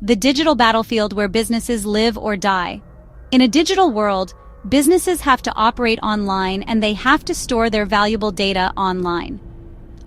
the digital battlefield where businesses live or die. In a digital world, businesses have to operate online and they have to store their valuable data online.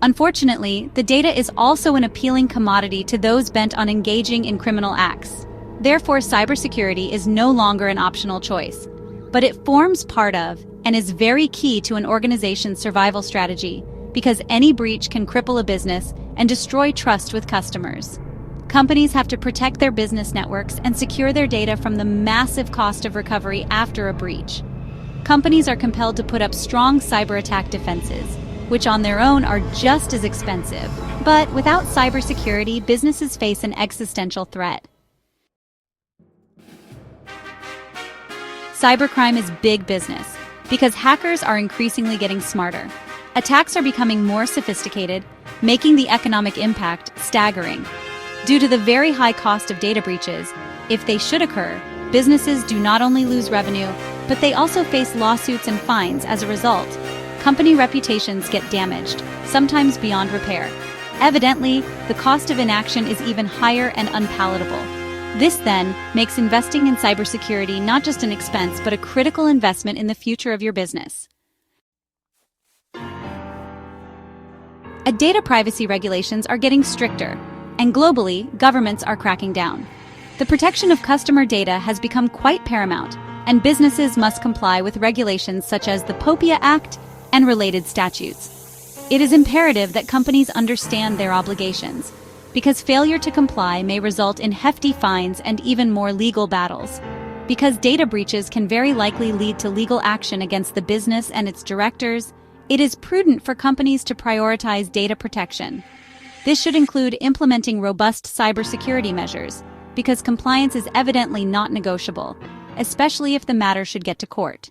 Unfortunately, the data is also an appealing commodity to those bent on engaging in criminal acts. Therefore, cybersecurity is no longer an optional choice, but it forms part of and is very key to an organization's survival strategy because any breach can cripple a business and destroy trust with customers. Companies have to protect their business networks and secure their data from the massive cost of recovery after a breach. Companies are compelled to put up strong cyber attack defenses, which on their own are just as expensive. But without cybersecurity, businesses face an existential threat. Cybercrime is big business because hackers are increasingly getting smarter. Attacks are becoming more sophisticated, making the economic impact staggering. Due to the very high cost of data breaches, if they should occur, businesses do not only lose revenue, but they also face lawsuits and fines as a result. Company reputations get damaged, sometimes beyond repair. Evidently, the cost of inaction is even higher and unpalatable. This then makes investing in cybersecurity not just an expense, but a critical investment in the future of your business. Data privacy regulations are getting stricter, and globally, governments are cracking down. The protection of customer data has become quite paramount, and businesses must comply with regulations such as the PIPL Act and related statutes. It is imperative that companies understand their obligations, because failure to comply may result in hefty fines and even more legal battles. Because data breaches can very likely lead to legal action against the business and its directors, it is prudent for companies to prioritize data protection. This should include implementing robust cybersecurity measures, because compliance is evidently not negotiable, especially if the matter should get to court.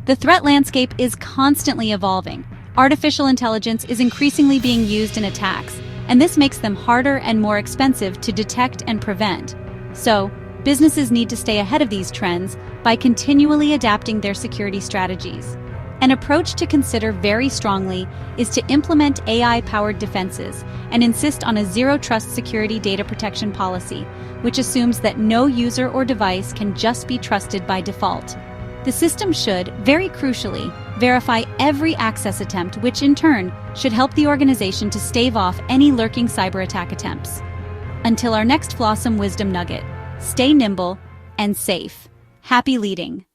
The threat landscape is constantly evolving. Artificial intelligence is increasingly being used in attacks, and this makes them harder and more expensive to detect and prevent. So, businesses need to stay ahead of these trends by continually adapting their security strategies. An approach to consider very strongly is to implement AI-powered defenses and insist on a zero-trust security data protection policy, which assumes that no user or device can just be trusted by default. The system should, very crucially, verify every access attempt, which in turn should help the organization to stave off any lurking cyber attack attempts. Until our next Flossom Wisdom Nugget, stay nimble and safe. Happy leading!